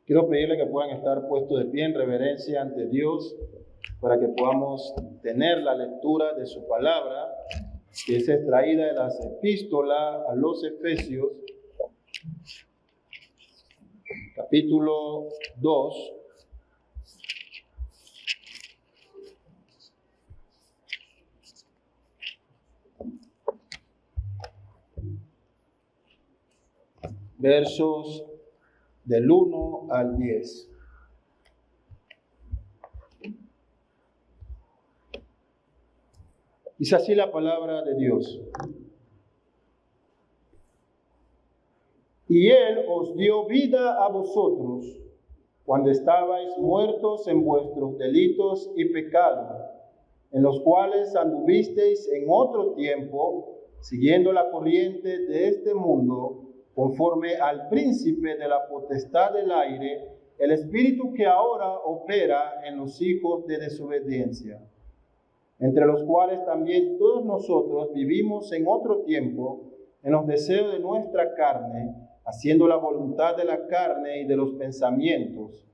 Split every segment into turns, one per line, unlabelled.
Quiero pedirle que puedan estar puestos de pie en reverencia ante Dios para que podamos tener la lectura de su palabra, que es extraída de las epístolas a los Efesios, capítulo 2. Versos del 1 al 10. Dice así la palabra de Dios. Y Él os dio vida a vosotros cuando estabais muertos en vuestros delitos y pecados, en los cuales anduvisteis en otro tiempo, siguiendo la corriente de este mundo, conforme al príncipe de la potestad del aire, el espíritu que ahora opera en los hijos de desobediencia, entre los cuales también todos nosotros vivimos en otro tiempo, en los deseos de nuestra carne, haciendo la voluntad de la carne y de los pensamientos,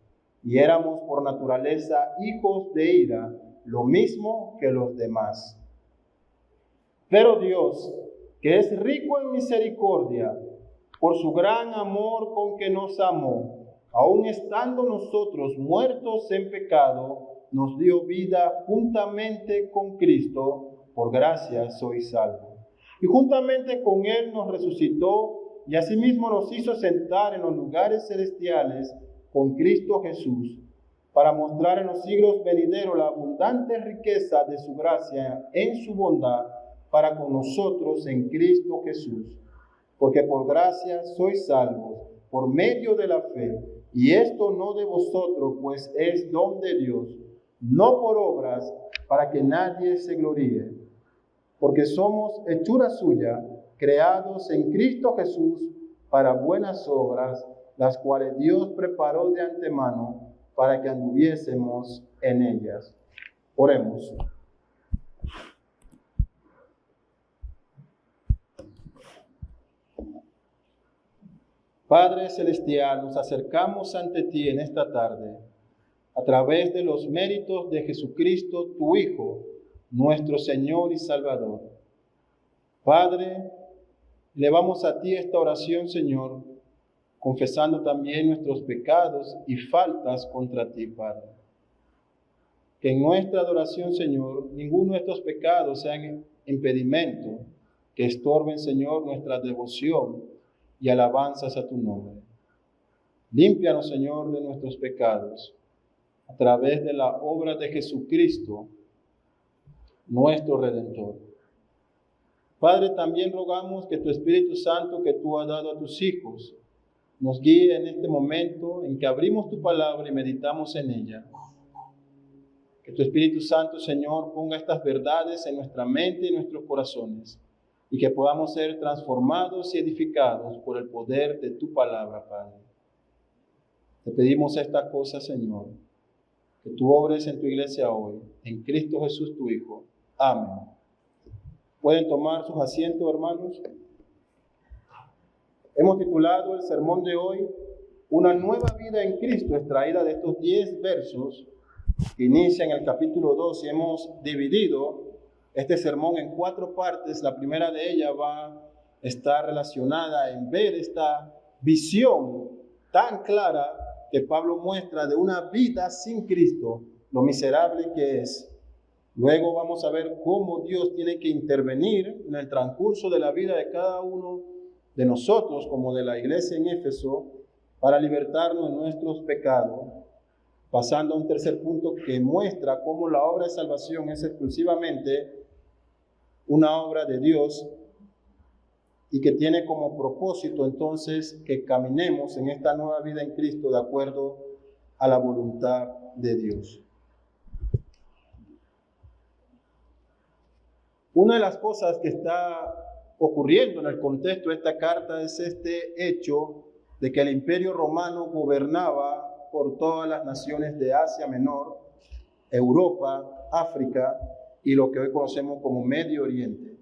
y éramos por naturaleza hijos de ira, lo mismo que los demás. Pero Dios, que es rico en misericordia, por su gran amor con que nos amó, aun estando nosotros muertos en pecado, nos dio vida juntamente con Cristo, por gracia sois salvos. Y juntamente con Él nos resucitó, y asimismo nos hizo sentar en los lugares celestiales con Cristo Jesús, para mostrar en los siglos venideros la abundante riqueza de su gracia en su bondad para con nosotros en Cristo Jesús. Porque por gracia sois salvos, por medio de la fe, y esto no de vosotros, pues es don de Dios, no por obras, para que nadie se gloríe. Porque somos hechura suya, creados en Cristo Jesús para buenas obras, las cuales Dios preparó de antemano para que anduviésemos en ellas. Oremos. Padre Celestial, nos acercamos ante ti en esta tarde, a través de los méritos de Jesucristo, tu Hijo, nuestro Señor y Salvador. Padre, elevamos a ti esta oración, Señor, confesando también nuestros pecados y faltas contra ti, Padre. Que en nuestra adoración, Señor, ninguno de estos pecados sean impedimento que estorben, Señor, nuestra devoción y alabanzas a tu nombre. Límpianos, Señor, de nuestros pecados a través de la obra de Jesucristo, nuestro Redentor. Padre, también rogamos que tu Espíritu Santo que tú has dado a tus hijos nos guíe en este momento en que abrimos tu palabra y meditamos en ella. Que tu Espíritu Santo, Señor, ponga estas verdades en nuestra mente y en nuestros corazones, y que podamos ser transformados y edificados por el poder de tu palabra, Padre. Te pedimos estas cosas, Señor, que tú obres en tu iglesia hoy, en Cristo Jesús, tu Hijo. Amén. ¿Pueden tomar sus asientos, hermanos? Hemos titulado el sermón de hoy, Una nueva vida en Cristo, extraída de estos 10 versos que inician el capítulo 2, y hemos dividido este sermón en 4 partes. La primera de ellas va a estar relacionada en ver esta visión tan clara que Pablo muestra de una vida sin Cristo, lo miserable que es. Luego vamos a ver cómo Dios tiene que intervenir en el transcurso de la vida de cada uno de nosotros, como de la iglesia en Éfeso, para libertarnos de nuestros pecados. Pasando a un tercer punto que muestra cómo la obra de salvación es exclusivamente una obra de Dios y que tiene como propósito entonces que caminemos en esta nueva vida en Cristo de acuerdo a la voluntad de Dios. Una de las cosas que está ocurriendo en el contexto de esta carta es este hecho de que el Imperio Romano gobernaba por todas las naciones de Asia Menor, Europa, África y lo que hoy conocemos como Medio Oriente.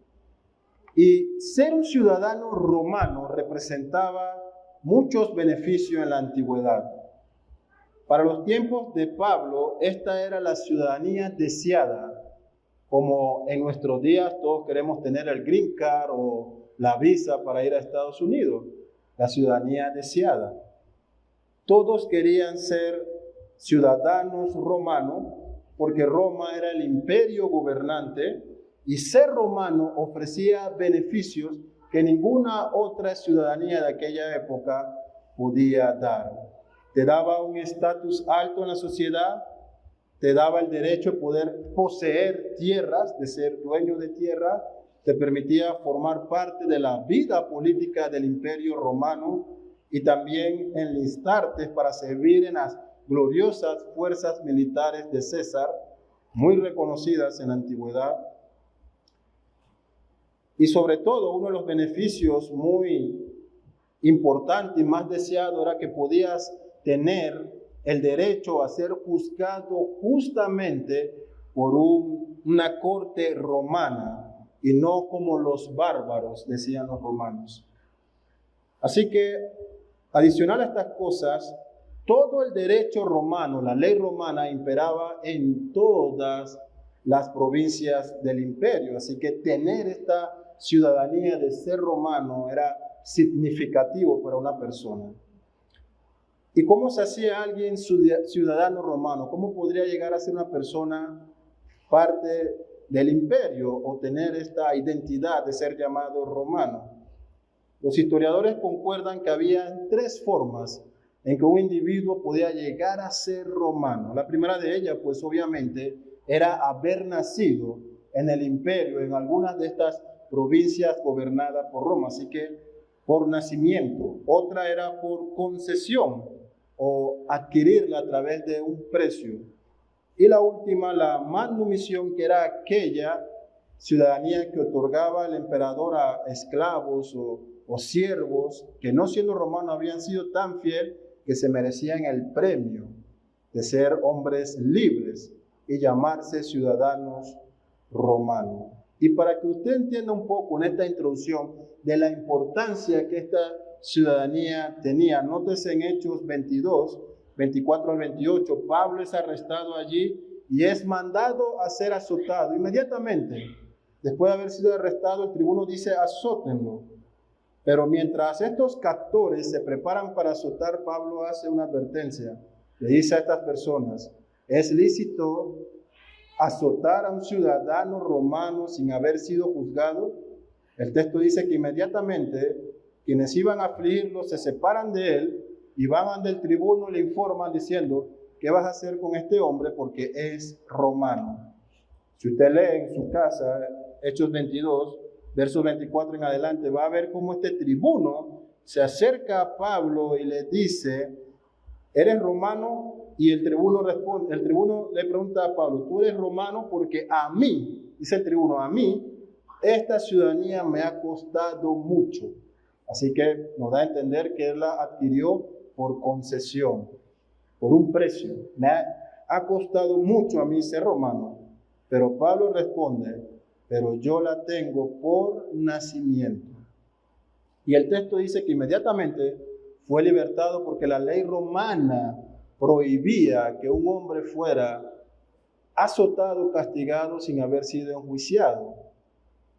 Y ser un ciudadano romano representaba muchos beneficios en la antigüedad. Para los tiempos de Pablo, esta era la ciudadanía deseada, como en nuestros días todos queremos tener el green card o la visa para ir a Estados Unidos, la ciudadanía deseada. Todos querían ser ciudadanos romanos porque Roma era el imperio gobernante y ser romano ofrecía beneficios que ninguna otra ciudadanía de aquella época podía dar. Te daba un estatus alto en la sociedad, te daba el derecho de poder poseer tierras, de ser dueño de tierra, te permitía formar parte de la vida política del imperio romano y también enlistarte para servir en las gloriosas fuerzas militares de César, muy reconocidas en la antigüedad. Y sobre todo, uno de los beneficios muy importantes y más deseados era que podías tener el derecho a ser juzgado justamente por una corte romana y no como los bárbaros, decían los romanos. Así que, adicional a estas cosas, todo el derecho romano, la ley romana, imperaba en todas las provincias del imperio. Así que tener esta ciudadanía de ser romano era significativo para una persona. ¿Y cómo se hacía alguien ciudadano romano? ¿Cómo podría llegar a ser una persona parte del imperio o tener esta identidad de ser llamado romano? Los historiadores concuerdan que había 3 formas en que un individuo podía llegar a ser romano. La primera de ellas, pues obviamente, era haber nacido en el imperio, en algunas de estas provincias gobernadas por Roma, así que por nacimiento. Otra era por concesión o adquirirla a través de un precio. Y la última, la manumisión, que era aquella ciudadanía que otorgaba el emperador a esclavos o siervos que no siendo romanos habían sido tan fieles que se merecían el premio de ser hombres libres y llamarse ciudadanos romanos. Y para que usted entienda un poco en esta introducción de la importancia que esta ciudadanía tenía, nótese en Hechos 22, 24 al 28, Pablo es arrestado allí y es mandado a ser azotado. Inmediatamente, después de haber sido arrestado, el tribuno dice: azótenlo. Pero mientras estos captores se preparan para azotar, Pablo hace una advertencia. Le dice a estas personas: es lícito azotar a un ciudadano romano sin haber sido juzgado. El texto dice que inmediatamente quienes iban a afligirlo se separan de él y van ante el tribuno y le informan diciendo: ¿qué vas a hacer con este hombre? Porque es romano. Si usted lee en su casa Hechos 22, verso 24 en adelante, va a ver cómo este tribuno se acerca a Pablo y le dice: ¿eres romano? Y el tribuno le pregunta a Pablo: ¿tú eres romano? Porque a mí, dice el tribuno, a mí esta ciudadanía me ha costado mucho. Así que nos da a entender que él la adquirió por concesión, por un precio. Me ha costado mucho a mí ser romano. Pero Pablo responde: pero yo la tengo por nacimiento. Y el texto dice que inmediatamente fue libertado porque la ley romana prohibía que un hombre fuera azotado, castigado sin haber sido enjuiciado.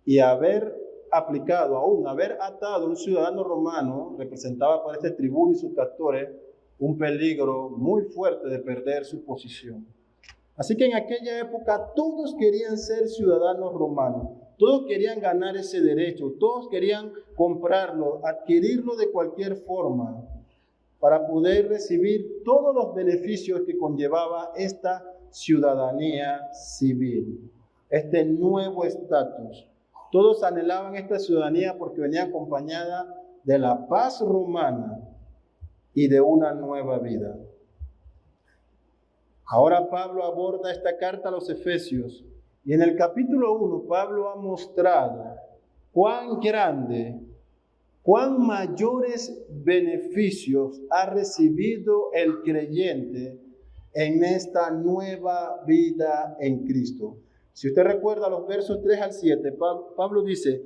Y haber aplicado, aún haber atado a un ciudadano romano, representaba para este tribuno y sus captores un peligro muy fuerte de perder su posición. Así que en aquella época todos querían ser ciudadanos romanos, todos querían ganar ese derecho, todos querían comprarlo, adquirirlo de cualquier forma para poder recibir todos los beneficios que conllevaba esta ciudadanía civil, este nuevo estatus. Todos anhelaban esta ciudadanía porque venía acompañada de la paz romana y de una nueva vida. Ahora Pablo aborda esta carta a los Efesios y en el capítulo 1 Pablo ha mostrado cuán grande, cuán mayores beneficios ha recibido el creyente en esta nueva vida en Cristo. Si usted recuerda los versos 3 al 7, Pablo dice: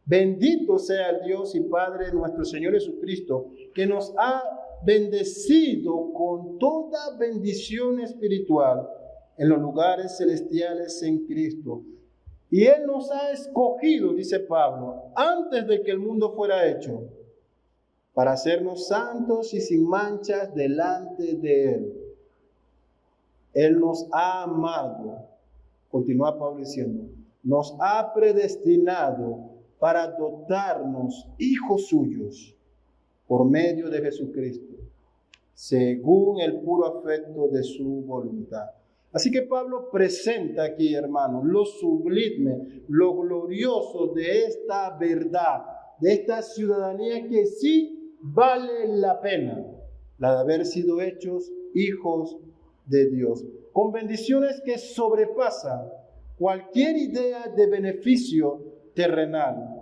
bendito sea el Dios y Padre de nuestro Señor Jesucristo, que nos ha bendecido con toda bendición espiritual en los lugares celestiales en Cristo. Y Él nos ha escogido, dice Pablo, antes de que el mundo fuera hecho, para hacernos santos y sin manchas delante de Él. Él nos ha amado, continúa Pablo diciendo, nos ha predestinado para dotarnos hijos suyos por medio de Jesucristo, según el puro afecto de su voluntad. Así que Pablo presenta aquí, hermanos, lo sublime, lo glorioso de esta verdad, de esta ciudadanía que sí vale la pena, la de haber sido hechos hijos de Dios, con bendiciones que sobrepasan cualquier idea de beneficio terrenal,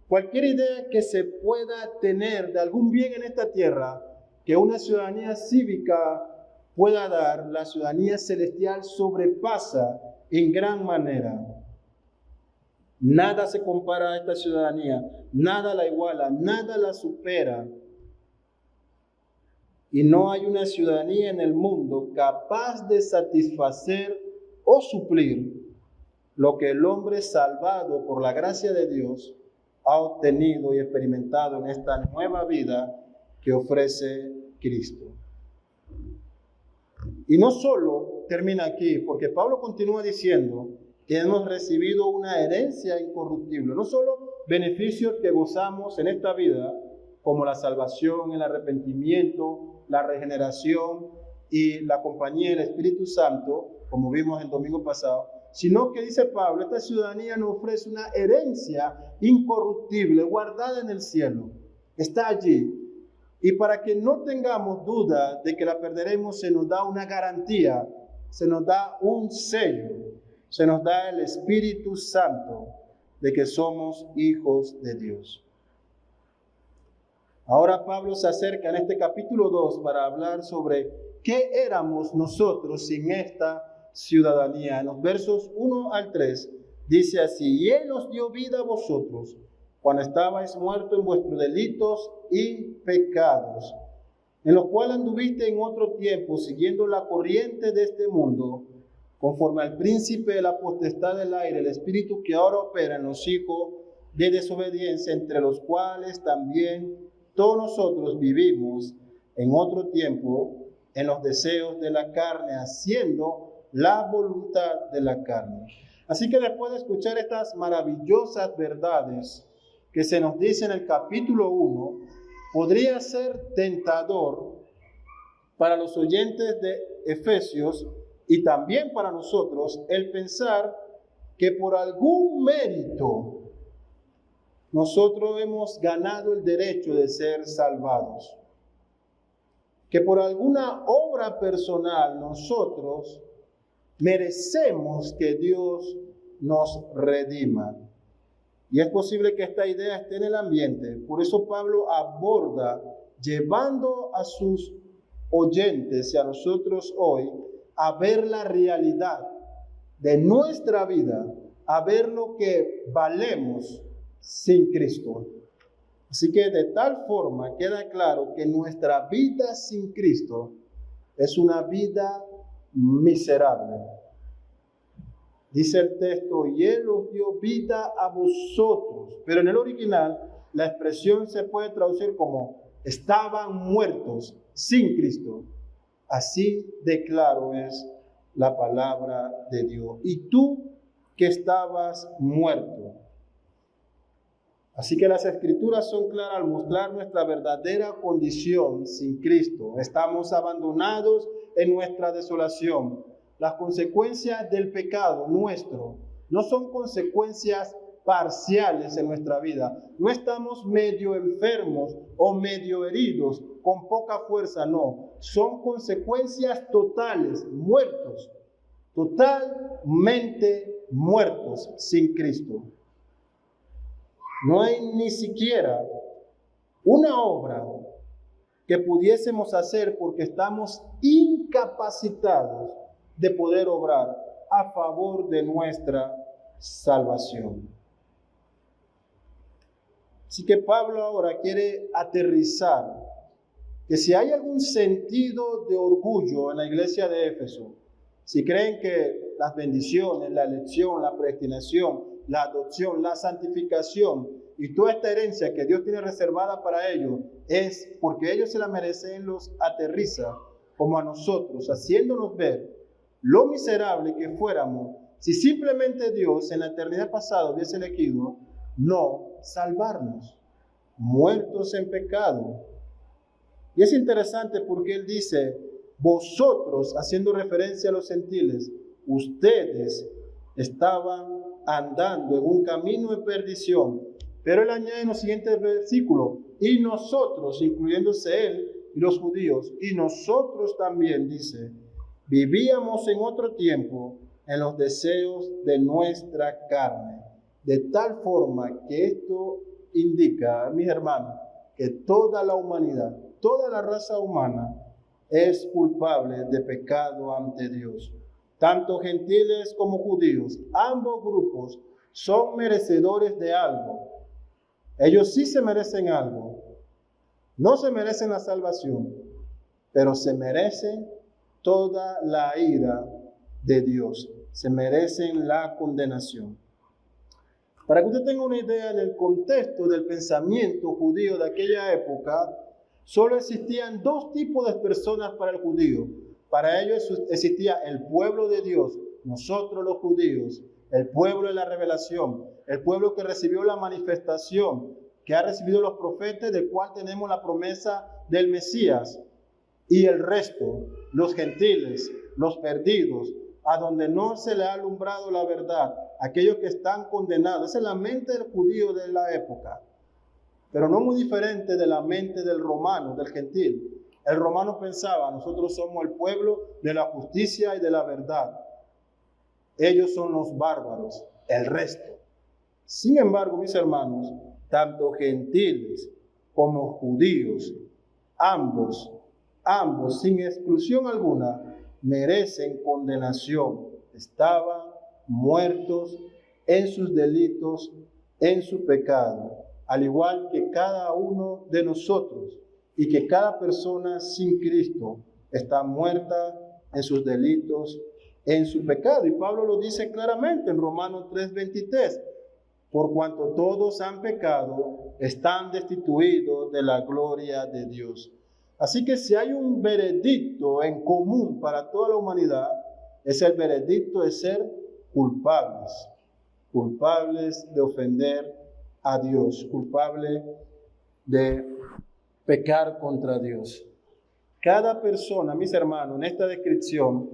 cualquier idea que se pueda tener de algún bien en esta tierra, que una ciudadanía cívica pueda dar. La ciudadanía celestial sobrepasa en gran manera. Nada se compara a esta ciudadanía, nada la iguala, nada la supera. Y no hay una ciudadanía en el mundo capaz de satisfacer o suplir lo que el hombre salvado por la gracia de Dios ha obtenido y experimentado en esta nueva vida que ofrece Cristo. Y no solo termina aquí, porque Pablo continúa diciendo que hemos recibido una herencia incorruptible, no solo beneficios que gozamos en esta vida, como la salvación, el arrepentimiento, la regeneración y la compañía del Espíritu Santo, como vimos el domingo pasado, sino que dice Pablo, esta ciudadanía nos ofrece una herencia incorruptible, guardada en el cielo. Está allí. Y para que no tengamos duda de que la perderemos, se nos da una garantía, se nos da un sello, se nos da el Espíritu Santo de que somos hijos de Dios. Ahora Pablo se acerca en este capítulo 2 para hablar sobre qué éramos nosotros sin esta ciudadanía. En los versos 1 al 3 dice así: y Él os dio vida a vosotros cuando estabais muertos en vuestros delitos y pecados, en los cuales anduviste en otro tiempo siguiendo la corriente de este mundo, conforme al príncipe de la potestad del aire, el espíritu que ahora opera en los hijos de desobediencia, entre los cuales también todos nosotros vivimos en otro tiempo en los deseos de la carne, haciendo la voluntad de la carne. Así que después de escuchar estas maravillosas verdades que se nos dice en el capítulo 1, podría ser tentador para los oyentes de Efesios y también para nosotros el pensar que por algún mérito nosotros hemos ganado el derecho de ser salvados, que por alguna obra personal nosotros merecemos que Dios nos redima. Y es posible que esta idea esté en el ambiente. Por eso Pablo aborda, llevando a sus oyentes y a nosotros hoy, a ver la realidad de nuestra vida, a ver lo que valemos sin Cristo. Así que de tal forma queda claro que nuestra vida sin Cristo es una vida miserable. Dice el texto, y Él os dio vida a vosotros. Pero en el original, la expresión se puede traducir como, estaban muertos sin Cristo. Así de claro es la palabra de Dios. Y tú que estabas muerto. Así que las Escrituras son claras al mostrar nuestra verdadera condición sin Cristo. Estamos abandonados en nuestra desolación. Las consecuencias del pecado nuestro no son consecuencias parciales en nuestra vida. No estamos medio enfermos o medio heridos, con poca fuerza, no. Son consecuencias totales, muertos, totalmente muertos sin Cristo. No hay ni siquiera una obra que pudiésemos hacer porque estamos incapacitados de poder obrar a favor de nuestra salvación. Así que Pablo ahora quiere aterrizar que si hay algún sentido de orgullo en la iglesia de Éfeso, si creen que las bendiciones, la elección, la predestinación, la adopción, la santificación y toda esta herencia que Dios tiene reservada para ellos es porque ellos se la merecen, los aterriza como a nosotros, haciéndonos ver lo miserable que fuéramos si simplemente Dios en la eternidad pasada hubiese elegido no salvarnos, muertos en pecado. Y es interesante porque él dice, vosotros, haciendo referencia a los gentiles, ustedes estaban andando en un camino de perdición. Pero él añade en los siguientes versículos, y nosotros, incluyéndose él y los judíos, y nosotros también, dice, vivíamos en otro tiempo en los deseos de nuestra carne. De tal forma que esto indica, mis hermanos, que toda la humanidad, toda la raza humana es culpable de pecado ante Dios. Tanto gentiles como judíos, ambos grupos son merecedores de algo. Ellos sí se merecen algo. No se merecen la salvación, pero se merecen toda la ira de Dios. Se merecen la condenación. Para que usted tenga una idea, en el contexto del pensamiento judío de aquella época, solo existían dos tipos de personas para el judío. Para ellos existía el pueblo de Dios, nosotros los judíos, el pueblo de la revelación, el pueblo que recibió la manifestación, que ha recibido los profetas, del cual tenemos la promesa del Mesías, y el resto, los gentiles, los perdidos, a donde no se le ha alumbrado la verdad, aquellos que están condenados. Esa es la mente del judío de la época, pero no muy diferente de la mente del romano, del gentil. El romano pensaba, nosotros somos el pueblo de la justicia y de la verdad. Ellos son los bárbaros, el resto. Sin embargo, mis hermanos, tanto gentiles como judíos, ambos, sin exclusión alguna, merecen condenación. Estaban muertos en sus delitos, en su pecado, al igual que cada uno de nosotros, y que cada persona sin Cristo está muerta en sus delitos, en su pecado. Y Pablo lo dice claramente en Romanos 3:23, por cuanto todos han pecado, están destituidos de la gloria de Dios. Así que si hay un veredicto en común para toda la humanidad, es el veredicto de ser culpables de ofender a Dios, culpables de pecar contra Dios. Cada persona, mis hermanos, en esta descripción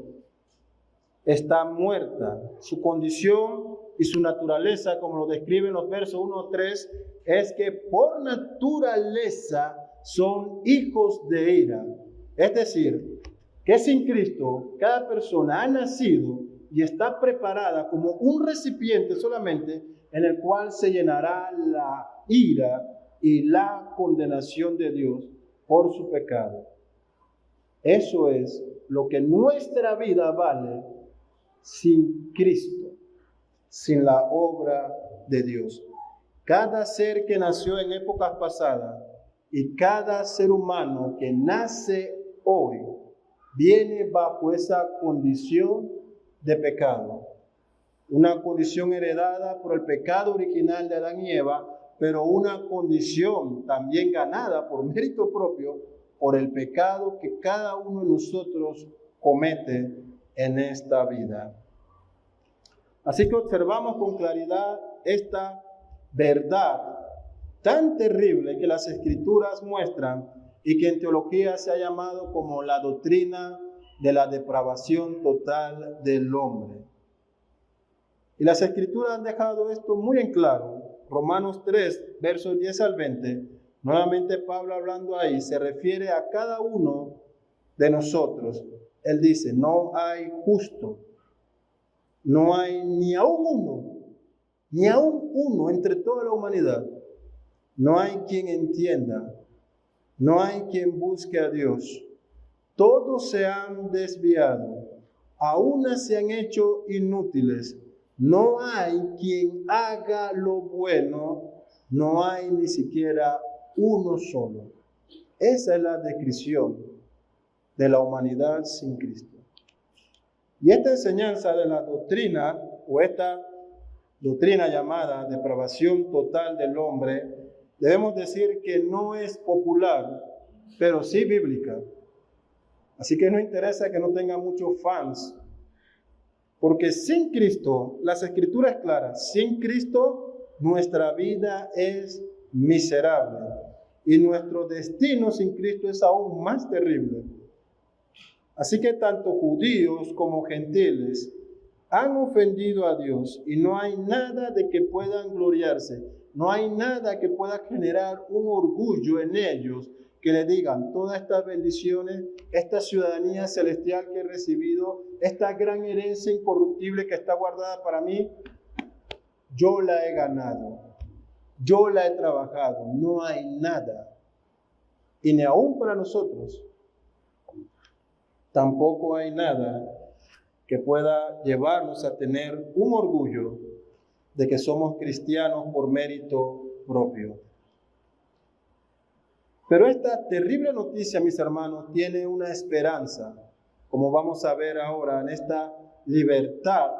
está muerta. Su condición y su naturaleza, como lo describen los versos 1-3, es que por naturaleza son hijos de ira. Es decir, que sin Cristo cada persona ha nacido y está preparada como un recipiente solamente en el cual se llenará la ira y la condenación de Dios por su pecado. Eso es lo que nuestra vida vale sin Cristo, sin la obra de Dios. Cada ser que nació en épocas pasadas y cada ser humano que nace hoy viene bajo esa condición de pecado. Una condición heredada por el pecado original de Adán y Eva, pero una condición también ganada por mérito propio por el pecado que cada uno de nosotros comete en esta vida. Así que observamos con claridad esta verdad tan terrible que las Escrituras muestran y que en teología se ha llamado como la doctrina de la depravación total del hombre. Y las Escrituras han dejado esto muy en claro. Romanos 3, versos 10 al 20, nuevamente Pablo hablando ahí, se refiere a cada uno de nosotros. Él dice, no hay justo, no hay ni aún uno entre toda la humanidad. No hay quien entienda, no hay quien busque a Dios. Todos se han desviado, aún se han hecho inútiles. No hay quien haga lo bueno, no hay ni siquiera uno solo. Esa es la descripción de la humanidad sin Cristo. Y esta enseñanza de la doctrina, o esta doctrina llamada depravación total del hombre, debemos decir que no es popular, pero sí bíblica. Así que no interesa que no tenga muchos fans, porque sin Cristo, las Escrituras claras, sin Cristo nuestra vida es miserable y nuestro destino sin Cristo es aún más terrible. Así que tanto judíos como gentiles han ofendido a Dios y no hay nada de que puedan gloriarse, no hay nada que pueda generar un orgullo en ellos que le digan todas estas bendiciones, esta ciudadanía celestial que he recibido, esta gran herencia incorruptible que está guardada para mí, yo la he ganado, yo la he trabajado, no hay nada. Y ni aún para nosotros, tampoco hay nada que pueda llevarnos a tener un orgullo de que somos cristianos por mérito propio. Pero esta terrible noticia, mis hermanos, tiene una esperanza, como vamos a ver ahora en esta libertad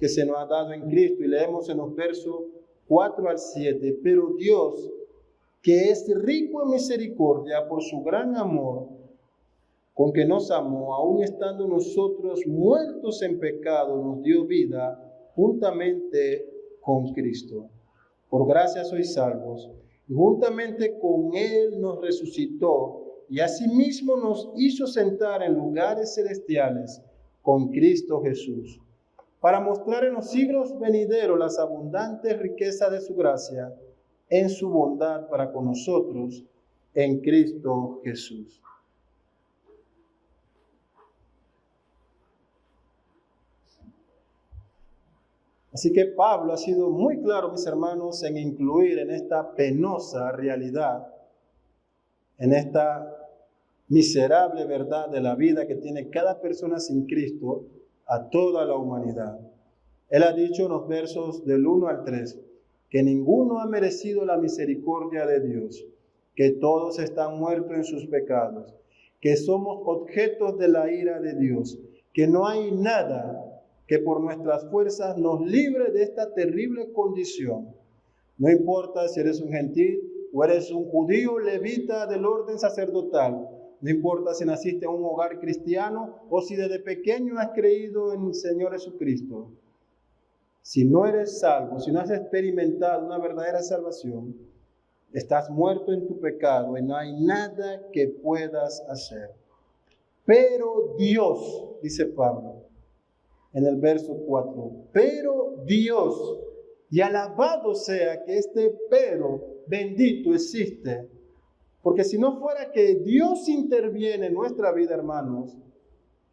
que se nos ha dado en Cristo. Y leemos en los versos 4 al 7. Pero Dios, que es rico en misericordia por su gran amor, con que nos amó, aun estando nosotros muertos en pecado, nos dio vida juntamente con Cristo. Por gracia sois salvos. Y juntamente con Él nos resucitó y asimismo nos hizo sentar en lugares celestiales con Cristo Jesús, para mostrar en los siglos venideros las abundantes riquezas de su gracia en su bondad para con nosotros en Cristo Jesús. Así que Pablo ha sido muy claro, mis hermanos, en incluir en esta penosa realidad, en esta miserable verdad de la vida que tiene cada persona sin Cristo, a toda la humanidad. Él ha dicho en los versos del 1 al 3, que ninguno ha merecido la misericordia de Dios, que todos están muertos en sus pecados, que somos objetos de la ira de Dios, que no hay nada que por nuestras fuerzas nos libre de esta terrible condición. No importa si eres un gentil o eres un judío levita del orden sacerdotal. No importa si naciste en un hogar cristiano o si desde pequeño has creído en el Señor Jesucristo. Si no eres salvo, si no has experimentado una verdadera salvación, estás muerto en tu pecado y no hay nada que puedas hacer. Pero Dios, dice Pablo, en el verso 4, pero Dios, y alabado sea que este pero bendito existe, porque si no fuera que Dios interviene en nuestra vida, hermanos,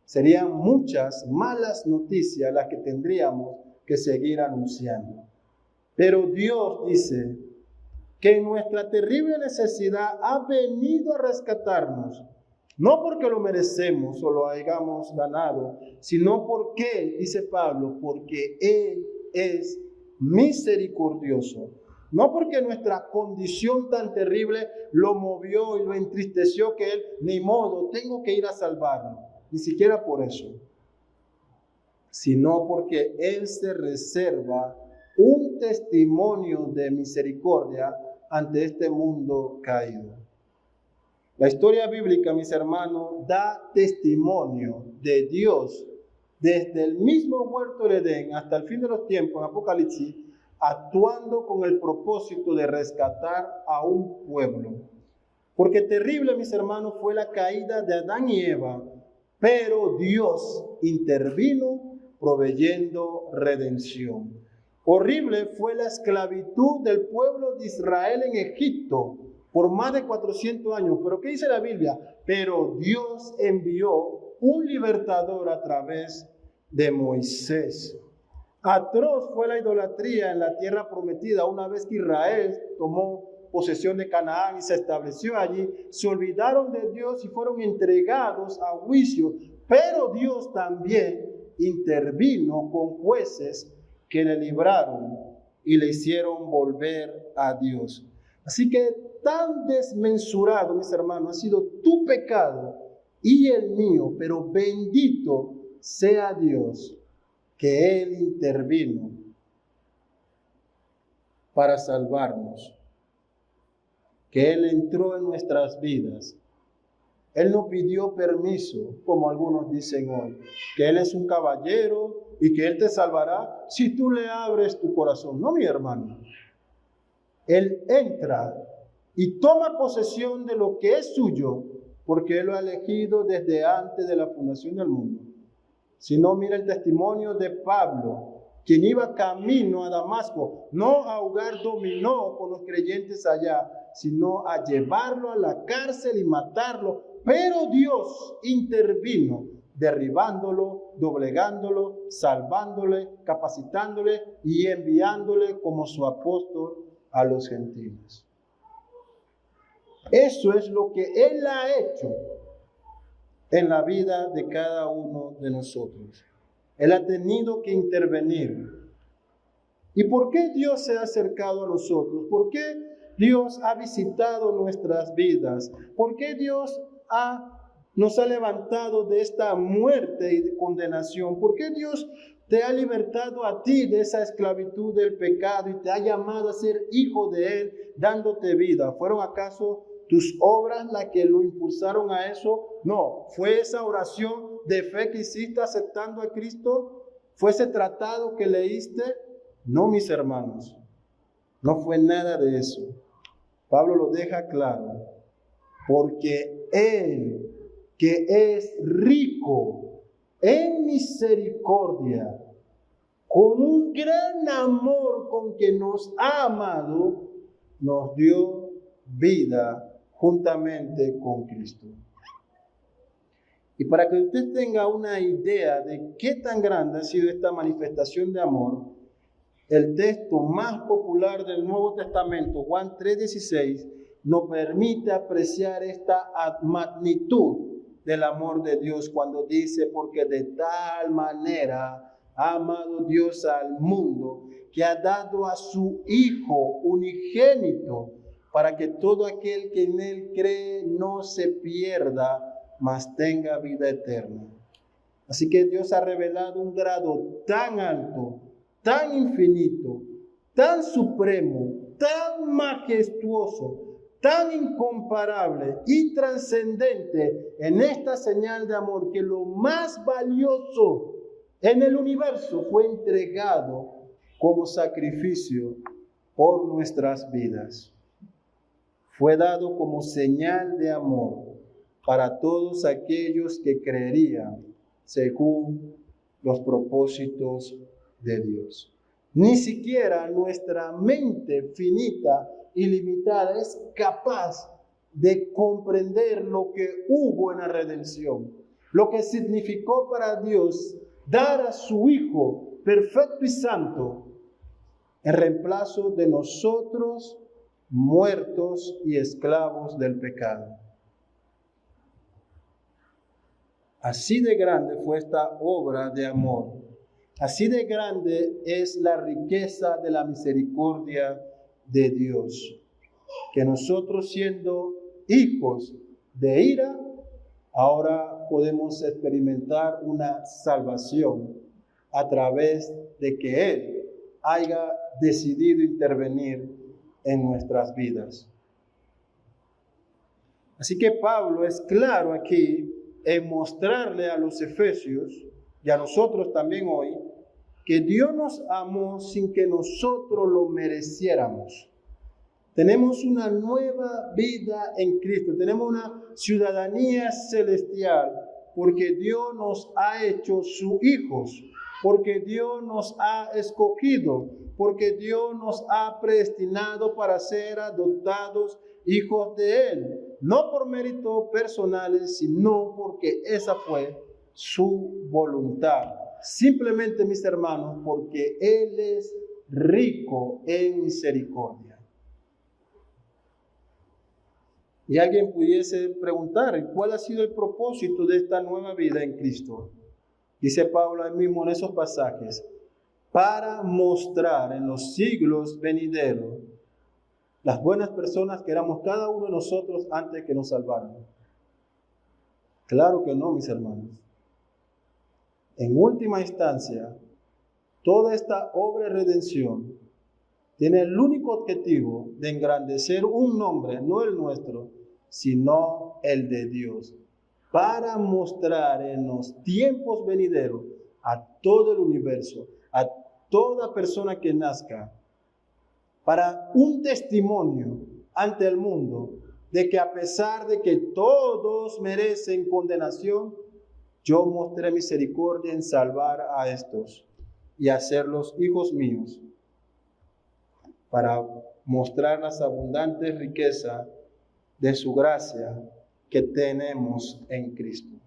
serían muchas malas noticias las que tendríamos que seguir anunciando. Pero Dios dice que en nuestra terrible necesidad ha venido a rescatarnos, no porque lo merecemos o lo hayamos ganado, sino porque, dice Pablo, porque Él es misericordioso. No porque nuestra condición tan terrible lo movió y lo entristeció que Él, ni modo, tengo que ir a salvarlo. Ni siquiera por eso. Sino porque Él se reserva un testimonio de misericordia ante este mundo caído. La historia bíblica, mis hermanos, da testimonio de Dios desde el mismo huerto de Edén hasta el fin de los tiempos, en Apocalipsis, actuando con el propósito de rescatar a un pueblo. Porque terrible, mis hermanos, fue la caída de Adán y Eva, pero Dios intervino proveyendo redención. Horrible fue la esclavitud del pueblo de Israel en Egipto por más de 400 años. ¿Pero qué dice la Biblia? Pero Dios envió un libertador a través de Moisés. Atroz fue la idolatría en la tierra prometida una vez que Israel tomó posesión de Canaán y se estableció allí. Se olvidaron de Dios y fueron entregados a juicio. Pero Dios también intervino con jueces que le libraron y le hicieron volver a Dios. Así que tan desmensurado, mis hermanos, ha sido tu pecado y el mío, pero bendito sea Dios que Él intervino para salvarnos, que Él entró en nuestras vidas. Él no pidió permiso, como algunos dicen hoy, que Él es un caballero y que Él te salvará si tú le abres tu corazón. No, mi hermano. Él entra y toma posesión de lo que es suyo, porque Él lo ha elegido desde antes de la fundación del mundo. Si no, mira el testimonio de Pablo, quien iba camino a Damasco, no a jugar dominó con los creyentes allá, sino a llevarlo a la cárcel y matarlo. Pero Dios intervino, derribándolo, doblegándolo, salvándole, capacitándole y enviándole como su apóstol a los gentiles. Eso es lo que Él ha hecho en la vida de cada uno de nosotros. Él ha tenido que intervenir. ¿Y por qué Dios se ha acercado a nosotros? ¿Por qué Dios ha visitado nuestras vidas? ¿Por qué Dios nos ha levantado de esta muerte y de condenación? ¿Por qué Dios te ha libertado a ti de esa esclavitud del pecado y te ha llamado a ser hijo de Él, dándote vida? ¿Fueron acaso tus obras las que lo impulsaron a eso? No, ¿fue esa oración de fe que hiciste aceptando a Cristo? ¿Fue ese tratado que leíste? No, mis hermanos, no fue nada de eso. Pablo lo deja claro, porque Él, que es rico en misericordia, con un gran amor con que nos ha amado, nos dio vida juntamente con Cristo. Y para que usted tenga una idea de qué tan grande ha sido esta manifestación de amor, el texto más popular del Nuevo Testamento, Juan 3:16, nos permite apreciar esta magnitud del amor de Dios cuando dice: porque de tal manera ha amado Dios al mundo, que ha dado a su Hijo unigénito, para que todo aquel que en Él cree no se pierda, mas tenga vida eterna. Así que Dios ha revelado un grado tan alto, tan infinito, tan supremo, tan majestuoso, tan incomparable y trascendente en esta señal de amor, que lo más valioso en el universo fue entregado como sacrificio por nuestras vidas. Fue dado como señal de amor para todos aquellos que creerían según los propósitos de Dios. Ni siquiera nuestra mente finita y limitada es capaz de comprender lo que hubo en la redención, lo que significó para Dios dar a su Hijo perfecto y santo en reemplazo de nosotros, muertos y esclavos del pecado. Así de grande fue esta obra de amor. Así de grande es la riqueza de la misericordia de Dios, que nosotros, siendo hijos de ira, ahora podemos experimentar una salvación a través de que Él haya decidido intervenir en nuestras vidas. Así que Pablo es claro aquí en mostrarle a los efesios y a nosotros también hoy, que Dios nos amó sin que nosotros lo mereciéramos. Tenemos una nueva vida en Cristo, tenemos una ciudadanía celestial, porque Dios nos ha hecho sus hijos, porque Dios nos ha escogido, porque Dios nos ha predestinado para ser adoptados hijos de Él, no por méritos personales, sino porque esa fue su voluntad. Simplemente, mis hermanos, porque Él es rico en misericordia. Y alguien pudiese preguntar, ¿cuál ha sido el propósito de esta nueva vida en Cristo? Dice Pablo ahí mismo en esos pasajes: para mostrar en los siglos venideros las buenas personas que éramos cada uno de nosotros antes de que nos salvaran? Claro que no, mis hermanos. En última instancia, toda esta obra de redención tiene el único objetivo de engrandecer un nombre, no el nuestro, sino el de Dios, para mostrar en los tiempos venideros a todo el universo, a toda persona que nazca, para un testimonio ante el mundo de que a pesar de que todos merecen condenación, yo mostré misericordia en salvar a estos y hacerlos hijos míos, para mostrar las abundantes riquezas de su gracia que tenemos en Cristo.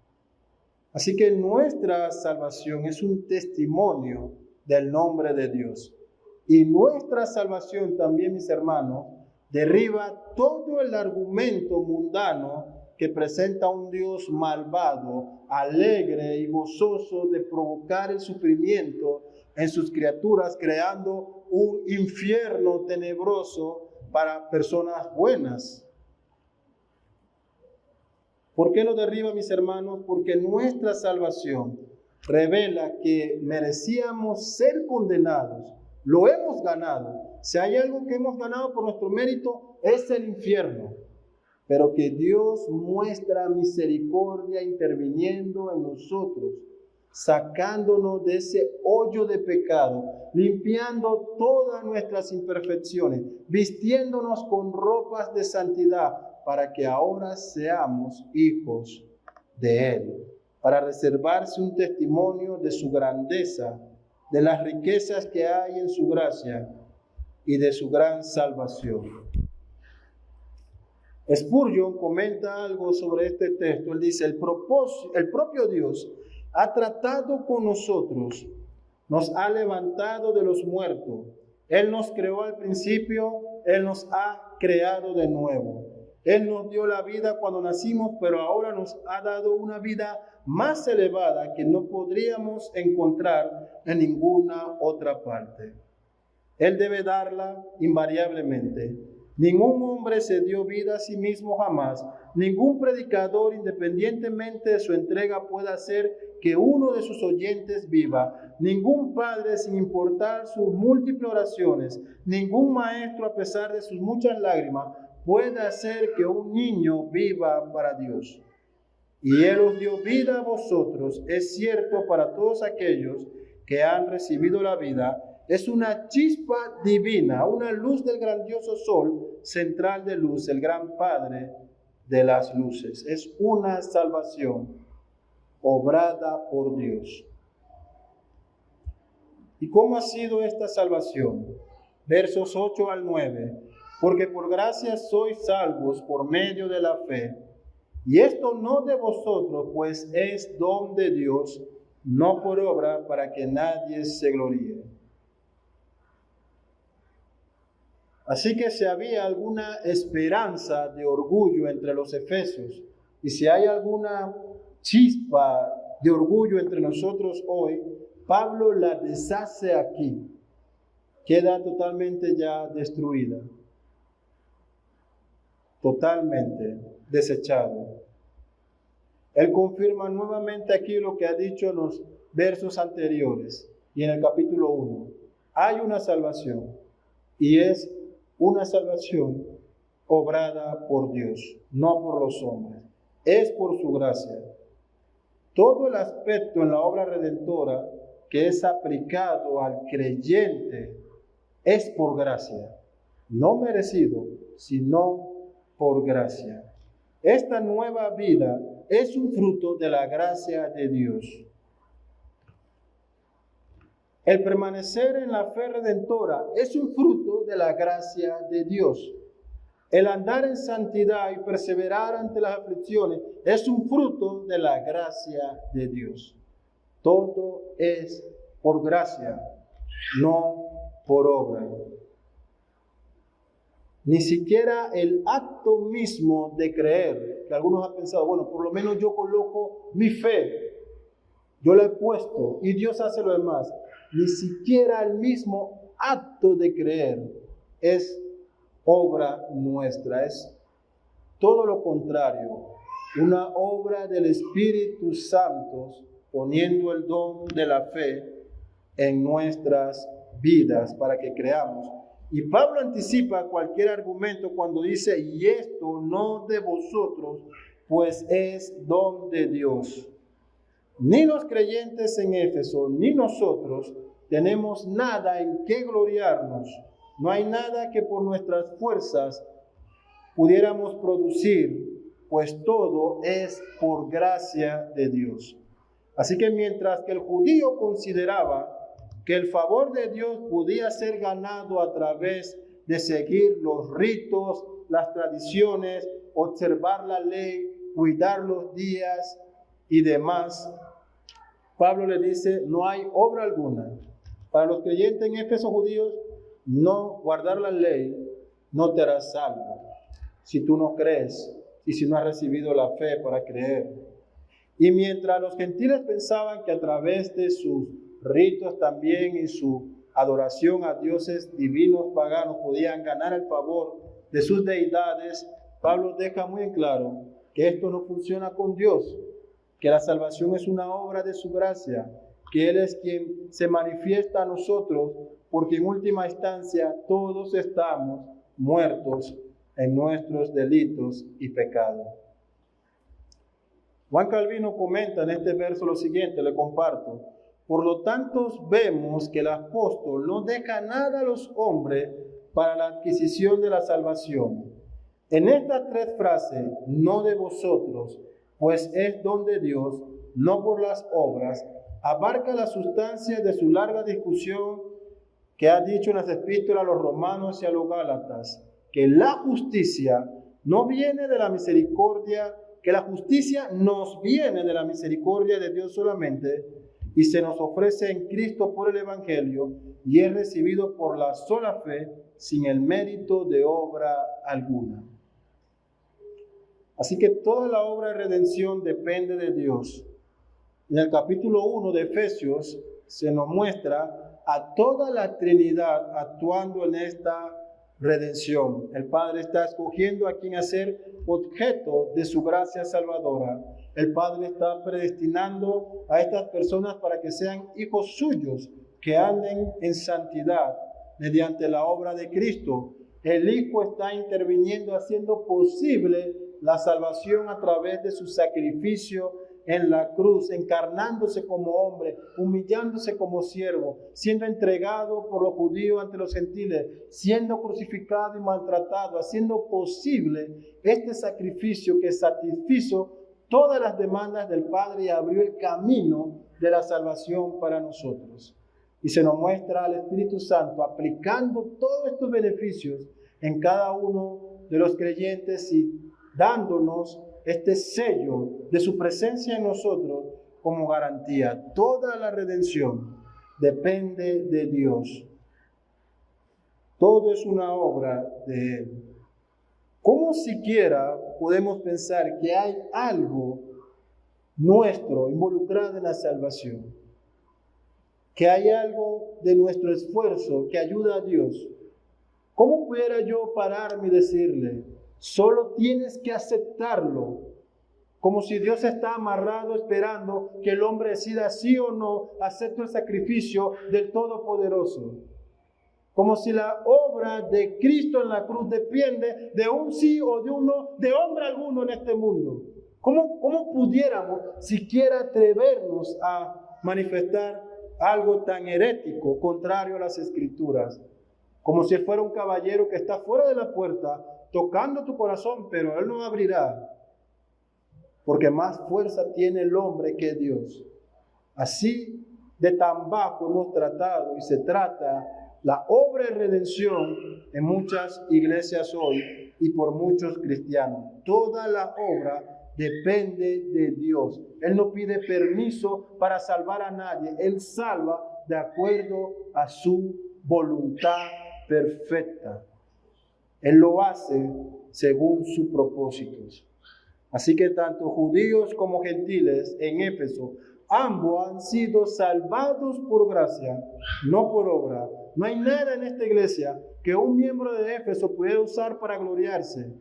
Así que nuestra salvación es un testimonio del nombre de Dios. Y nuestra salvación también, mis hermanos, derriba todo el argumento mundano que presenta un Dios malvado, alegre y gozoso de provocar el sufrimiento en sus criaturas, creando un infierno tenebroso para personas buenas. ¿Por qué lo derriba, mis hermanos? Porque nuestra salvación revela que merecíamos ser condenados. Lo hemos ganado. Si hay algo que hemos ganado por nuestro mérito, es el infierno. Pero que Dios muestra misericordia interviniendo en nosotros, sacándonos de ese hoyo de pecado, limpiando todas nuestras imperfecciones, vistiéndonos con ropas de santidad, para que ahora seamos hijos de Él, para reservarse un testimonio de su grandeza, de las riquezas que hay en su gracia y de su gran salvación. Spurgeon comenta algo sobre este texto. Él dice, el propio Dios ha tratado con nosotros, nos ha levantado de los muertos. Él nos creó al principio, Él nos ha creado de nuevo. Él nos dio la vida cuando nacimos, pero ahora nos ha dado una vida más elevada que no podríamos encontrar en ninguna otra parte. Él debe darla invariablemente. Ningún hombre se dio vida a sí mismo jamás. Ningún predicador, independientemente de su entrega, puede hacer que uno de sus oyentes viva. Ningún padre, sin importar sus múltiples oraciones, ningún maestro, a pesar de sus muchas lágrimas, puede hacer que un niño viva para Dios. Y Él os dio vida a vosotros, es cierto, para todos aquellos que han recibido la vida. Es una chispa divina, una luz del grandioso sol central de luz, el gran Padre de las luces. Es una salvación obrada por Dios. ¿Y cómo ha sido esta salvación? Versos 8 al 9. Porque por gracia sois salvos por medio de la fe. Y esto no de vosotros, pues es don de Dios, no por obra, para que nadie se gloríe. Así que si había alguna esperanza de orgullo entre los efesios, y si hay alguna chispa de orgullo entre nosotros hoy, Pablo la deshace aquí. Queda totalmente ya destruida. Totalmente desechado. Él confirma nuevamente aquí lo que ha dicho en los versos anteriores y en el capítulo 1. Hay una salvación y es una salvación obrada por Dios, no por los hombres. Es por su gracia. Todo el aspecto en la obra redentora que es aplicado al creyente es por gracia, no merecido, sino por gracia. Esta nueva vida es un fruto de la gracia de Dios. El permanecer en la fe redentora es un fruto de la gracia de Dios. El andar en santidad y perseverar ante las aflicciones es un fruto de la gracia de Dios. Todo es por gracia, no por obra. Ni siquiera el acto mismo de creer, que algunos han pensado, bueno, por lo menos yo coloco mi fe, yo la he puesto y Dios hace lo demás. Ni siquiera el mismo acto de creer es obra nuestra, es todo lo contrario, una obra del Espíritu Santo poniendo el don de la fe en nuestras vidas para que creamos. Y Pablo anticipa cualquier argumento cuando dice, y esto no de vosotros, pues es don de Dios. Ni los creyentes en Éfeso, ni nosotros tenemos nada en qué gloriarnos. No hay nada que por nuestras fuerzas pudiéramos producir, pues todo es por gracia de Dios. Así que mientras que el judío consideraba que el favor de Dios podía ser ganado a través de seguir los ritos, las tradiciones, observar la ley, cuidar los días y demás, Pablo le dice, no hay obra alguna. Para los creyentes en Éfeso judíos, no guardar la ley no te hará salvo. Si tú no crees y si no has recibido la fe para creer. Y mientras los gentiles pensaban que a través de sus ritos también y su adoración a dioses divinos paganos podían ganar el favor de sus deidades, Pablo deja muy en claro que esto no funciona con Dios, que la salvación es una obra de su gracia, que Él es quien se manifiesta a nosotros, porque en última instancia todos estamos muertos en nuestros delitos y pecados. Juan Calvino comenta en este verso lo siguiente, le comparto. Por lo tanto, vemos que el apóstol no deja nada a los hombres para la adquisición de la salvación. En estas tres frases, no de vosotros, pues es don de Dios, no por las obras, abarca la sustancia de su larga discusión que ha dicho en las epístolas a los romanos y a los gálatas, que la justicia no viene de la misericordia, que la justicia nos viene de la misericordia de Dios solamente y se nos ofrece en Cristo por el Evangelio y es recibido por la sola fe sin el mérito de obra alguna. Así que toda la obra de redención depende de Dios. En el capítulo 1 de Efesios se nos muestra a toda la Trinidad actuando en esta redención. El Padre está escogiendo a quien hacer objeto de su gracia salvadora. El Padre está predestinando a estas personas para que sean hijos suyos, que anden en santidad mediante la obra de Cristo. El Hijo está interviniendo, haciendo posible la salvación a través de su sacrificio en la cruz, encarnándose como hombre, humillándose como siervo, siendo entregado por los judíos ante los gentiles, siendo crucificado y maltratado, haciendo posible este sacrificio que satisfizo todas las demandas del Padre y abrió el camino de la salvación para nosotros. Y se nos muestra al Espíritu Santo aplicando todos estos beneficios en cada uno de los creyentes y dándonos este sello de su presencia en nosotros como garantía. Toda la redención depende de Dios. Todo es una obra de Él. ¿Cómo siquiera podemos pensar que hay algo nuestro involucrado en la salvación? Que hay algo de nuestro esfuerzo que ayuda a Dios. ¿Cómo pudiera yo pararme y decirle, solo tienes que aceptarlo? Como si Dios está amarrado esperando que el hombre decida sí o no, acepto el sacrificio del Todopoderoso. Como si la obra de Cristo en la cruz depende de un sí o de un no, de hombre alguno en este mundo. ¿Cómo pudiéramos siquiera atrevernos a manifestar algo tan herético, contrario a las Escrituras? Como si fuera un caballero que está fuera de la puerta, tocando tu corazón, pero Él no abrirá, porque más fuerza tiene el hombre que Dios. Así de tan bajo hemos tratado y se trata la obra de redención en muchas iglesias hoy y por muchos cristianos. Toda la obra depende de Dios. Él no pide permiso para salvar a nadie. Él salva de acuerdo a su voluntad perfecta. Él lo hace según sus propósitos. Así que tanto judíos como gentiles en Éfeso, ambos han sido salvados por gracia, no por obra. No hay nada en esta iglesia que un miembro de Éfeso pudiera usar para gloriarse.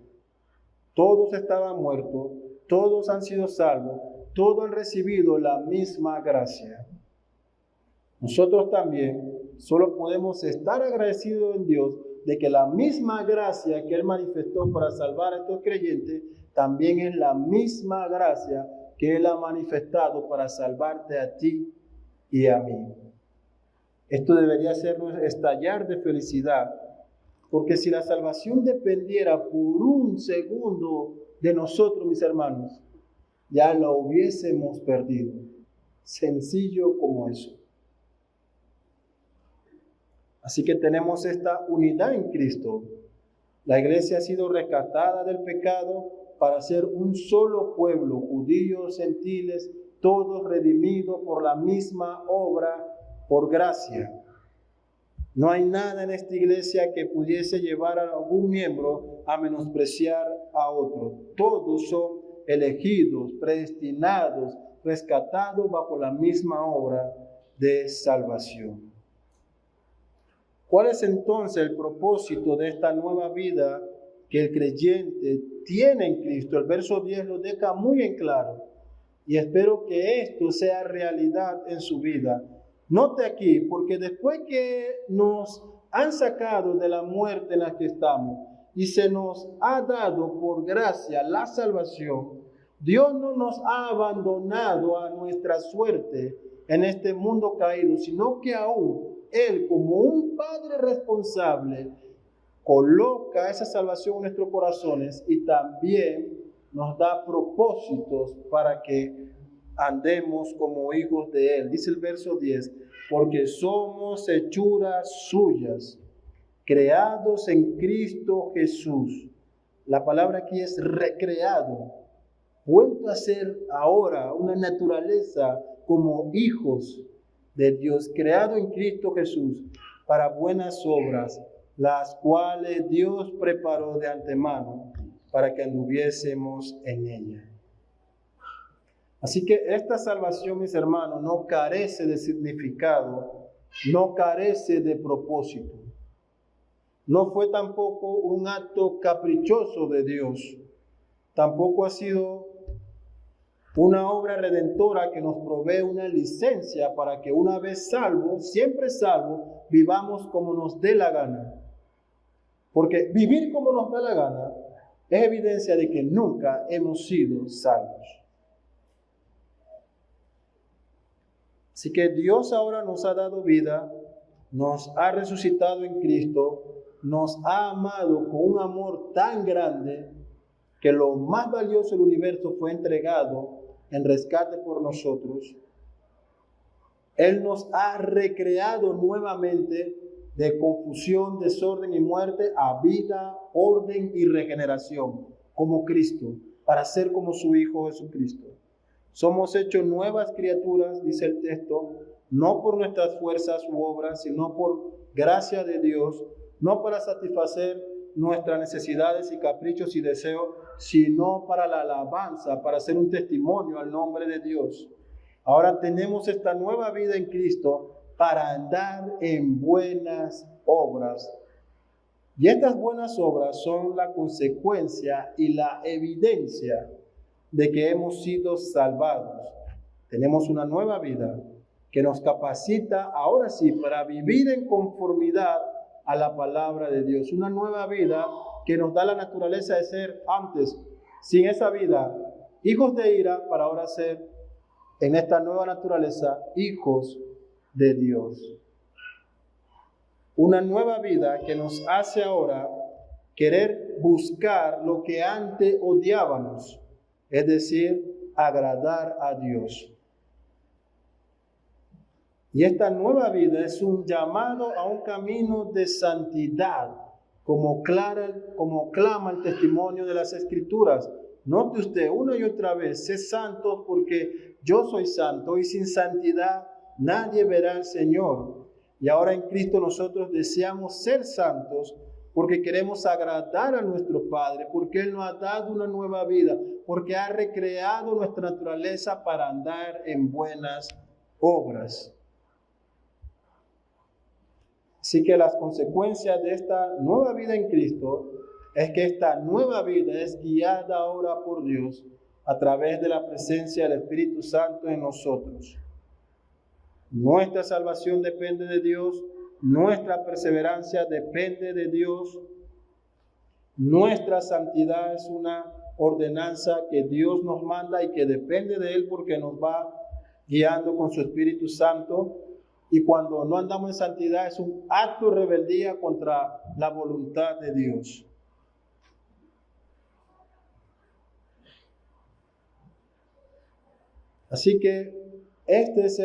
Todos estaban muertos, todos han sido salvos, todos han recibido la misma gracia. Nosotros también solo podemos estar agradecidos en Dios de que la misma gracia que Él manifestó para salvar a estos creyentes, también es la misma gracia que Él ha manifestado para salvarte a ti y a mí. Esto debería hacernos estallar de felicidad, porque si la salvación dependiera por un segundo de nosotros, mis hermanos, ya la hubiésemos perdido. Sencillo como eso. Así que tenemos esta unidad en Cristo. La iglesia ha sido rescatada del pecado para ser un solo pueblo, judíos, gentiles, todos redimidos por la misma obra, por gracia. No hay nada en esta iglesia que pudiese llevar a algún miembro a menospreciar a otro. Todos son elegidos, predestinados, rescatados bajo la misma obra de salvación. ¿Cuál es entonces el propósito de esta nueva vida que el creyente tiene en Cristo? El verso 10 lo deja muy en claro. Y espero que esto sea realidad en su vida. Note aquí, porque después que nos han sacado de la muerte en la que estamos y se nos ha dado por gracia la salvación, Dios no nos ha abandonado a nuestra suerte en este mundo caído, sino que aún Él, como un Padre responsable, coloca esa salvación en nuestros corazones y también nos da propósitos para que andemos como hijos de Él. Dice el verso 10, porque somos hechuras suyas, creados en Cristo Jesús. La palabra aquí es recreado, vuelto a ser ahora una naturaleza como hijos de Dios, creado en Cristo Jesús para buenas obras, las cuales Dios preparó de antemano para que anduviésemos en ella. Así que esta salvación, mis hermanos, no carece de significado, no carece de propósito. No fue tampoco un acto caprichoso de Dios. Tampoco ha sido una obra redentora que nos provee una licencia para que una vez salvos, siempre salvos, vivamos como nos dé la gana. Porque vivir como nos da la gana es evidencia de que nunca hemos sido salvos. Así que Dios ahora nos ha dado vida, nos ha resucitado en Cristo, nos ha amado con un amor tan grande que lo más valioso del universo fue entregado en rescate por nosotros. Él nos ha recreado nuevamente de confusión, desorden y muerte a vida, orden y regeneración, como Cristo, para ser como su Hijo Jesucristo. Somos hechos nuevas criaturas, dice el texto, no por nuestras fuerzas u obras, sino por gracia de Dios, no para satisfacer nuestras necesidades y caprichos y deseos, sino para la alabanza, para ser un testimonio al nombre de Dios. Ahora tenemos esta nueva vida en Cristo para andar en buenas obras. Y estas buenas obras son la consecuencia y la evidencia de que hemos sido salvados. Tenemos una nueva vida que nos capacita ahora sí para vivir en conformidad a la palabra de Dios. Una nueva vida que nos da la naturaleza de ser antes, sin esa vida, hijos de ira, para ahora ser en esta nueva naturaleza hijos de Dios. Una nueva vida que nos hace ahora querer buscar lo que antes odiábamos, es decir, agradar a Dios. Y esta nueva vida es un llamado a un camino de santidad, como clama el testimonio de las Escrituras. Note usted una y otra vez, sé santo porque yo soy santo y sin santidad nadie verá al Señor. Y ahora en Cristo nosotros deseamos ser santos porque queremos agradar a nuestro Padre, porque Él nos ha dado una nueva vida, porque ha recreado nuestra naturaleza para andar en buenas obras. Así que las consecuencias de esta nueva vida en Cristo es que esta nueva vida es guiada ahora por Dios a través de la presencia del Espíritu Santo en nosotros. Nuestra salvación depende de Dios, nuestra perseverancia depende de Dios, nuestra santidad es una ordenanza que Dios nos manda y que depende de Él porque nos va guiando con su Espíritu Santo. Y cuando no andamos en santidad es un acto de rebeldía contra la voluntad de Dios. Así que este es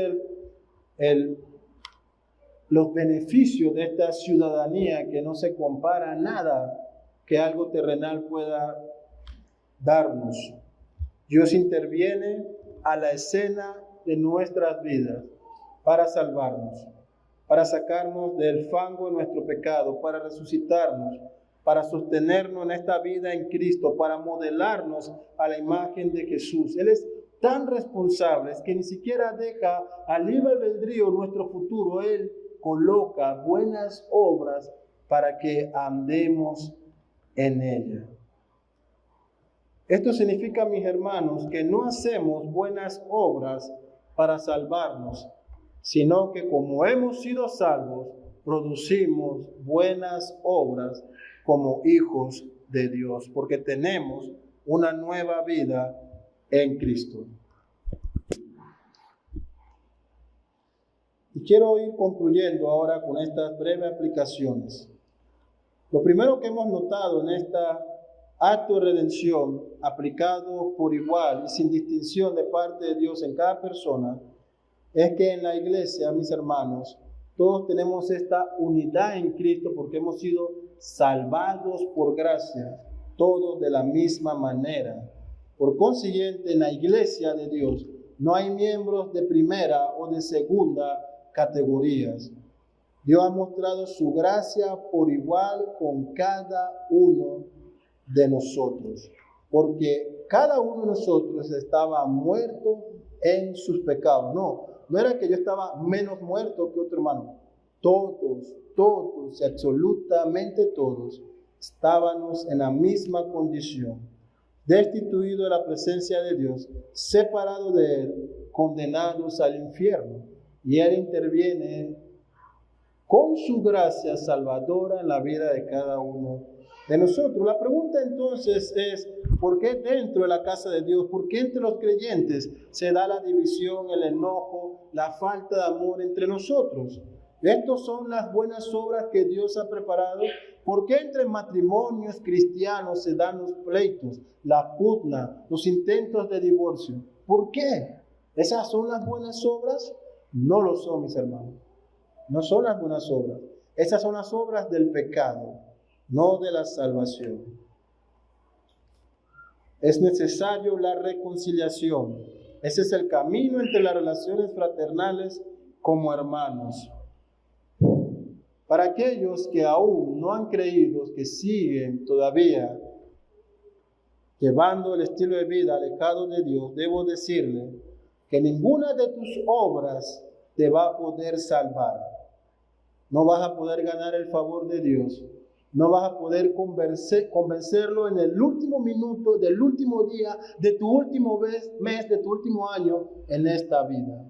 los beneficios de esta ciudadanía que no se compara a nada que algo terrenal pueda darnos. Dios interviene a la escena de nuestras vidas para salvarnos, para sacarnos del fango de nuestro pecado, para resucitarnos, para sostenernos en esta vida en Cristo, para modelarnos a la imagen de Jesús. Él es tan responsable que ni siquiera deja al libre albedrío nuestro futuro. Él coloca buenas obras para que andemos en ella. Esto significa, mis hermanos, que no hacemos buenas obras para salvarnos, sino que como hemos sido salvos, producimos buenas obras como hijos de Dios, porque tenemos una nueva vida en Cristo. Y quiero ir concluyendo ahora con estas breves aplicaciones. Lo primero que hemos notado en este acto de redención, aplicado por igual y sin distinción de parte de Dios en cada persona, es que en la iglesia, mis hermanos, todos tenemos esta unidad en Cristo porque hemos sido salvados por gracia, todos de la misma manera. Por consiguiente, en la iglesia de Dios no hay miembros de primera o de segunda categorías. Dios ha mostrado su gracia por igual con cada uno de nosotros, porque cada uno de nosotros estaba muerto en sus pecados. No era que yo estaba menos muerto que otro hermano. Todos y absolutamente todos estábamos en la misma condición, destituidos de la presencia de Dios, separados de Él, condenados al infierno. Y Él interviene con su gracia salvadora en la vida de cada uno de nosotros. La pregunta entonces es, ¿por qué dentro de la casa de Dios, por qué entre los creyentes se da la división, el enojo, la falta de amor entre nosotros? Estas son las buenas obras que Dios ha preparado. ¿Por qué entre matrimonios cristianos se dan los pleitos, la pugna, los intentos de divorcio? ¿Por qué? ¿Esas son las buenas obras? No lo son, mis hermanos. No son las buenas obras. Esas son las obras del pecado, no de la salvación. Es necesario la reconciliación. Ese es el camino entre las relaciones fraternales como hermanos. Para aquellos que aún no han creído, que siguen todavía llevando el estilo de vida alejado de Dios, debo decirle que ninguna de tus obras te va a poder salvar. No vas a poder ganar el favor de Dios. No vas a poder convencerlo en el último minuto, del último día, de tu último mes, de tu último año en esta vida.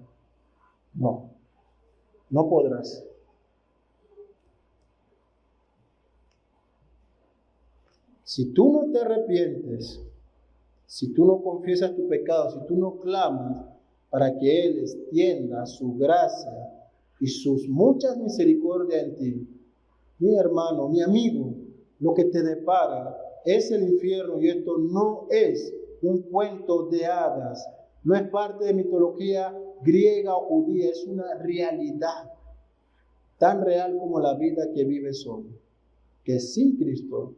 No podrás. Si tú no te arrepientes, si tú no confiesas tu pecado, si tú no clamas para que Él extienda su gracia y sus muchas misericordias en ti, mi hermano, mi amigo, lo que te depara es el infierno, y esto no es un cuento de hadas, no es parte de mitología griega o judía, es una realidad tan real como la vida que vives hoy, que sin Cristo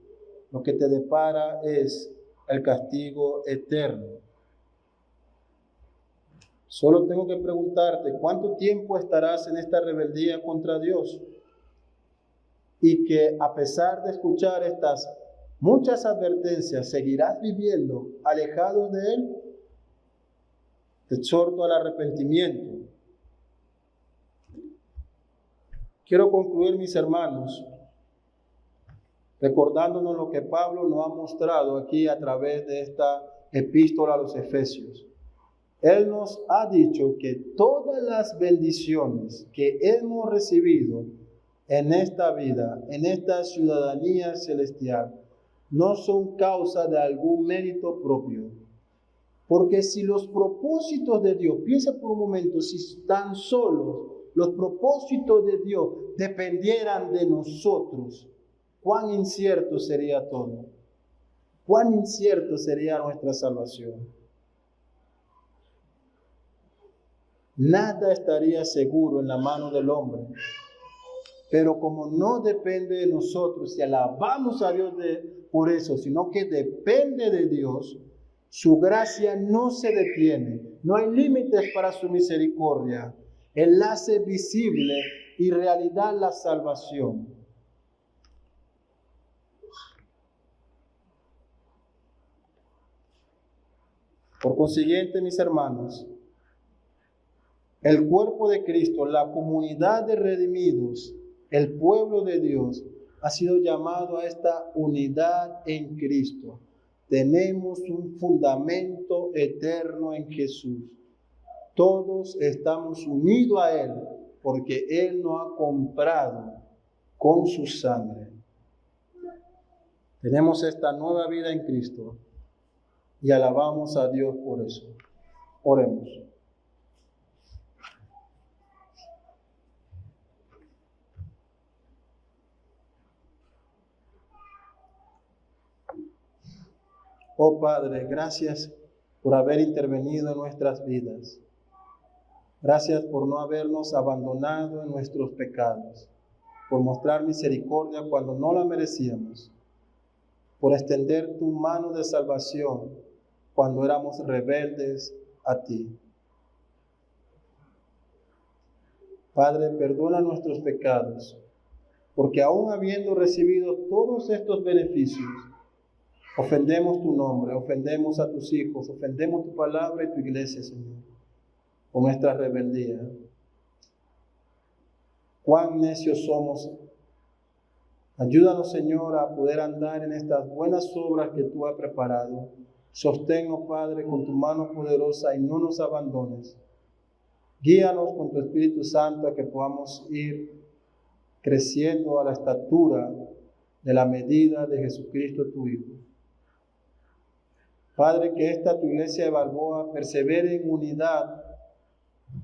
lo que te depara es el castigo eterno. Solo tengo que preguntarte, ¿cuánto tiempo estarás en esta rebeldía contra Dios? Y que a pesar de escuchar estas muchas advertencias, ¿seguirás viviendo alejado de Él? Te exhorto al arrepentimiento. Quiero concluir, mis hermanos, recordándonos lo que Pablo nos ha mostrado aquí a través de esta epístola a los Efesios. Él nos ha dicho que todas las bendiciones que hemos recibido en esta vida, en esta ciudadanía celestial, no son causa de algún mérito propio. Porque si los propósitos de Dios, piensa por un momento, si tan solo los propósitos de Dios dependieran de nosotros, cuán incierto sería todo. Cuán incierto sería nuestra salvación. Nada estaría seguro en la mano del hombre. Pero como no depende de nosotros, y alabamos a Dios por eso, sino que depende de Dios, su gracia no se detiene. No hay límites para su misericordia. Él hace visible y realidad la salvación. Por consiguiente, mis hermanos, el cuerpo de Cristo, la comunidad de redimidos, el pueblo de Dios, ha sido llamado a esta unidad en Cristo. Tenemos un fundamento eterno en Jesús. Todos estamos unidos a Él porque Él nos ha comprado con su sangre. Tenemos esta nueva vida en Cristo y alabamos a Dios por eso. Oremos. Oh Padre, gracias por haber intervenido en nuestras vidas. Gracias por no habernos abandonado en nuestros pecados, por mostrar misericordia cuando no la merecíamos, por extender tu mano de salvación cuando éramos rebeldes a ti. Padre, perdona nuestros pecados, porque aún habiendo recibido todos estos beneficios, ofendemos tu nombre, ofendemos a tus hijos, ofendemos tu palabra y tu iglesia, Señor, con nuestra rebeldía. Cuán necios somos. Ayúdanos, Señor, a poder andar en estas buenas obras que tú has preparado. Sosténnos, Padre, con tu mano poderosa y no nos abandones. Guíanos con tu Espíritu Santo a que podamos ir creciendo a la estatura de la medida de Jesucristo, tu Hijo. Padre, que esta tu iglesia de Balboa persevere en unidad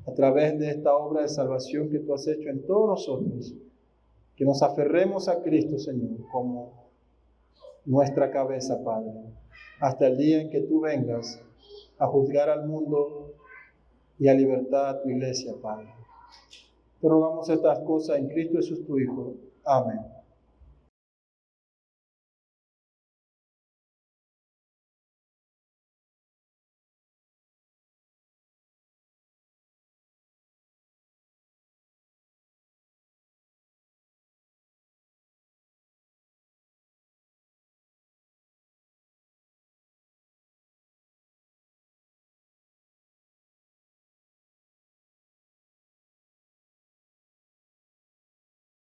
a través de esta obra de salvación que tú has hecho en todos nosotros. Que nos aferremos a Cristo, Señor, como nuestra cabeza, Padre, hasta el día en que tú vengas a juzgar al mundo y a libertar a tu iglesia, Padre. Te rogamos estas cosas en Cristo Jesús, tu Hijo. Amén.